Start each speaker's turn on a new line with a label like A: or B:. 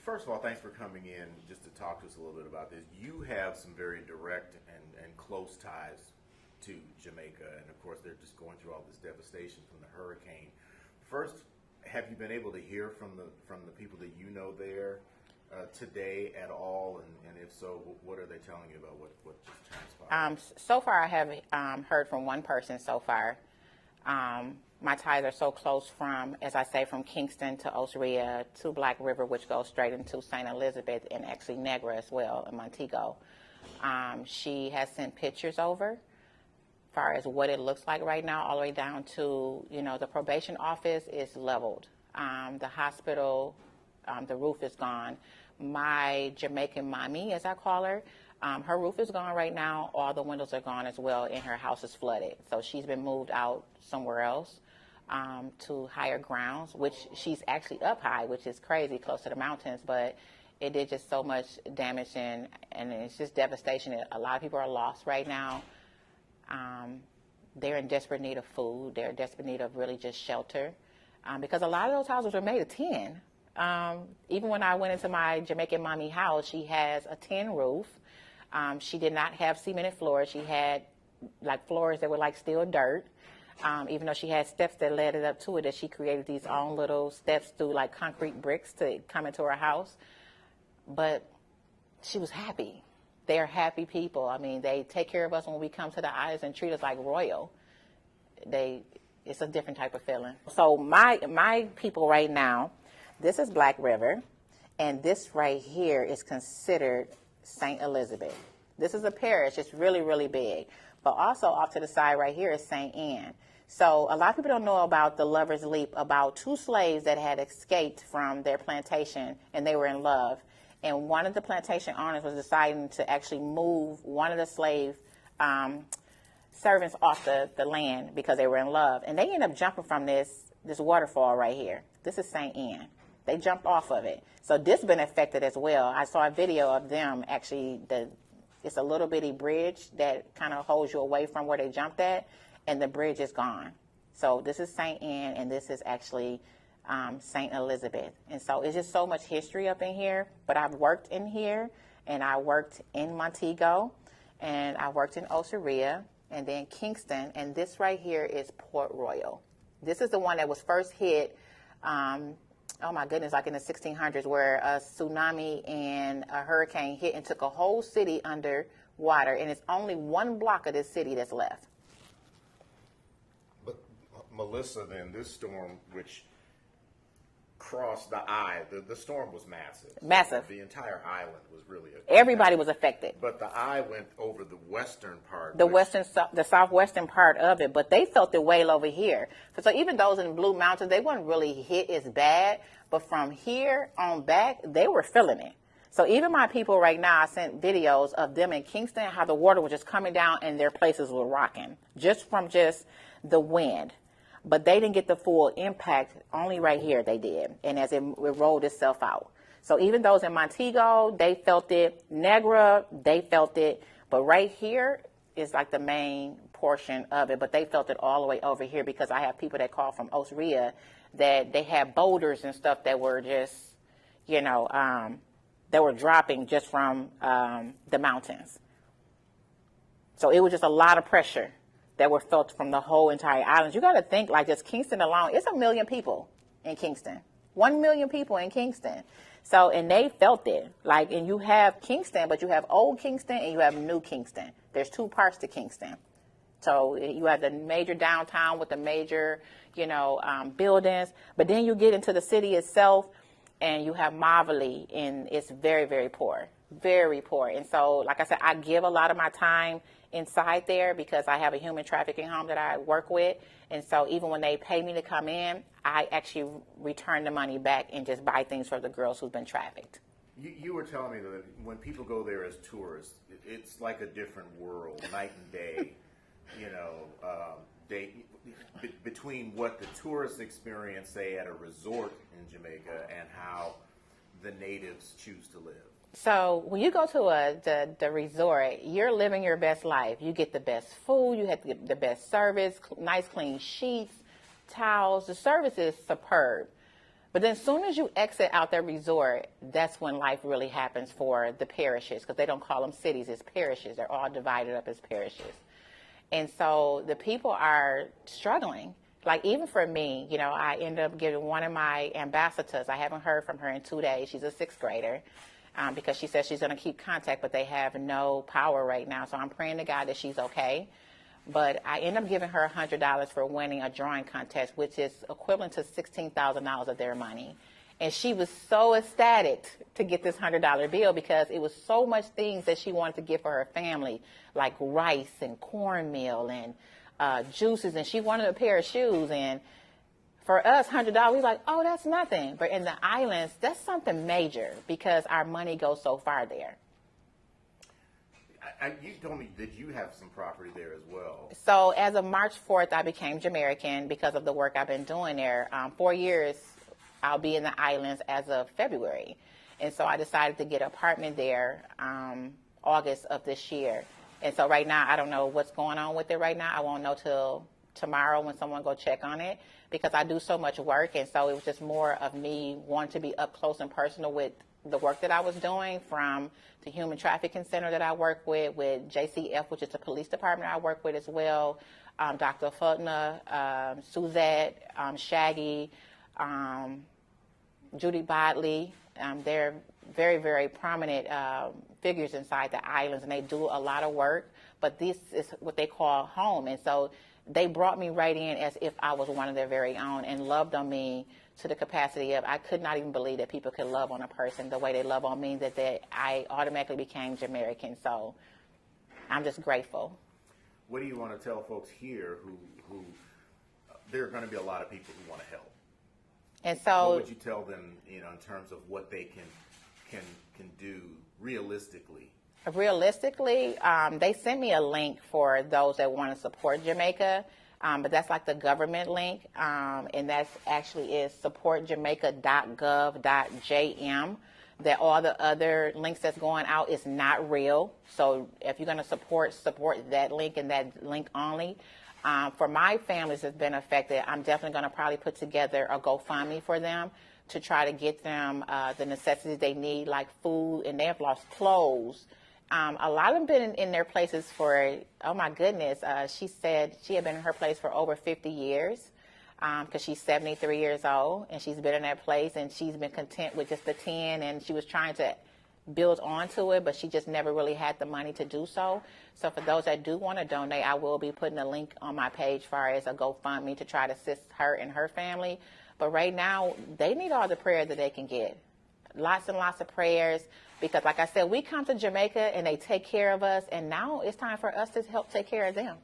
A: First of all, thanks for coming in just to talk to us a little bit about this. You have some very direct and close ties to Jamaica, and of course, they're just going through all this devastation from the hurricane. First, have you been able to hear from the people that you know there today at all? And if so, what are they telling you about what just transpired?
B: So far, I haven't heard from one person so far. My ties are so close from, as I say, from Kingston to Osarea to Black River, which goes straight into St. Elizabeth and actually Negra as well in Montego. She has sent pictures over as far as what it looks like right now, all the way down to, the probation office is leveled. The hospital, the roof is gone. My Jamaican mommy, as I call her, her roof is gone right now. All the windows are gone as well, and her house is flooded. So she's been moved out somewhere else to higher grounds, which she's actually up high, which is crazy, close to the mountains. But it did just so much damage, and it's just devastation. A lot of people are lost right now. They're in desperate need of food. They're in desperate need of really just shelter because a lot of those houses were made of tin. Even when I went into my Jamaican mommy house, she has a tin roof. She did not have cemented floors. She had like floors that were like still dirt. Even though she had steps that led it up to it, that she created these own little steps through like concrete bricks to come into her house. But she was happy. They're happy people. I mean, they take care of us when we come to the islands and treat us like royal. It's a different type of feeling. So my people right now, this is Black River, and this right here is considered St. Elizabeth. This is a parish. It's really, really big. But also off to the side right here is St. Anne. So a lot of people don't know about the Lover's Leap, about two slaves that had escaped from their plantation, and they were in love. And one of the plantation owners was deciding to actually move one of the slave servants off the land because they were in love. And they ended up jumping from this waterfall right here. This is St. Anne. They jumped off of it. So this been affected as well. I saw a video of them actually, it's a little bitty bridge that kind of holds you away from where they jumped at, and the bridge is gone. So this is St. Anne, and this is actually St. Elizabeth. And so it's just so much history up in here. But I've worked in here, and I worked in Montego, and I worked in Osarea, and then Kingston, and this right here is Port Royal. This is the one that was first hit, oh my goodness, like in the 1600s, where a tsunami and a hurricane hit and took a whole city under water, and it's only one block of this city that's left.
A: But Melissa, then, this storm, which crossed the eye, the storm was massive.
B: Massive.
A: The entire island was really affected.
B: Everybody was affected.
A: But the eye went over the western part.
B: The southwestern part of it, but they felt it way over here. So even those in Blue Mountains, they weren't really hit as bad, but from here on back, they were feeling it. So even my people right now, I sent videos of them in Kingston, how the water was just coming down and their places were rocking, just from just the wind. But they didn't get the full impact, only right here they did, and as it rolled itself out. So even those in Montego, they felt it. Negra, they felt it. But right here is like the main portion of it. But they felt it all the way over here because I have people that call from Osarea that they had boulders and stuff that were just, that were dropping just from the mountains. So it was just a lot of pressure that were felt from the whole entire island. You got to think, like, just Kingston alone, it's 1 million people in Kingston. 1 million people in Kingston. So, and they felt it. Like, and you have Kingston, but you have Old Kingston and you have New Kingston. There's two parts to Kingston. So you have the major downtown with the major, buildings. But then you get into the city itself, and you have Marvelly, and it's very, very poor. Very poor. And so, like I said, I give a lot of my time inside there because I have a human trafficking home that I work with. And so even when they pay me to come in, I actually return the money back and just buy things for the girls who've been trafficked.
A: You were telling me that when people go there as tourists, it's like a different world, night and day, between what the tourists experience, say, at a resort in Jamaica and how the natives choose to live.
B: So when you go to the resort, you're living your best life. You get the best food, you have the best service, nice clean sheets, towels. The service is superb. But then as soon as you exit out that resort, that's when life really happens for the parishes, because they don't call them cities, it's parishes. They're all divided up as parishes. And so the people are struggling. Like, even for me, you know, I end up getting one of my ambassadors. I haven't heard from her in 2 days. She's a 6th grader, because she says she's going to keep contact, but they have no power right now. So I'm praying to God that she's okay. But I end up giving her $100 for winning a drawing contest, which is equivalent to $16,000 of their money. And she was so ecstatic to get this $100 bill, because it was so much things that she wanted to get for her family, like rice and cornmeal and juices, and she wanted a pair of shoes. And for us, $100, we like, oh, that's nothing. But in the islands, that's something major, because our money goes so far there.
A: You told me that you have some property there as well.
B: So as of March 4th, I became Jamaican because of the work I've been doing there. 4 years, I'll be in the islands as of February. And so I decided to get an apartment there August of this year. And so right now, I don't know what's going on with it right now. I won't know till tomorrow when someone go check on it, because I do so much work. And so it was just more of me wanting to be up close and personal with the work that I was doing, from the human trafficking center that I work with JCF, which is the police department I work with as well, Dr. Fultner, Suzette, Shaggy, Judy Bodley. They're very, very prominent figures inside the islands, and they do a lot of work, but this is what they call home. And so they brought me right in as if I was one of their very own, and loved on me to the capacity of, I could not even believe that people could love on a person the way they love on me, that I automatically became Jamaican. So I'm just grateful.
A: What do you want to tell folks here who there are going to be a lot of people who want to help?
B: And so,
A: what would you tell them, you know, in terms of what they can do realistically?
B: Realistically, they sent me a link for those that want to support Jamaica, but that's like the government link, and that's actually is supportjamaica.gov.jm. That all the other links that's going out is not real. So if you're going to support that link and that link only. For my families that's been affected, I'm definitely going to probably put together a GoFundMe for them to try to get them the necessities they need, like food, and they have lost clothes. A lot of them been in their places for, oh my goodness, she said she had been in her place for over 50 years, because she's 73 years old, and she's been in that place, and she's been content with just the 10, and she was trying to build onto it, but she just never really had the money to do so. So for those that do want to donate, I will be putting a link on my page as far as a GoFundMe to try to assist her and her family. But right now, they need all the prayers that they can get. Lots and lots of prayers, because like I said, we come to Jamaica and they take care of us, and now it's time for us to help take care of them.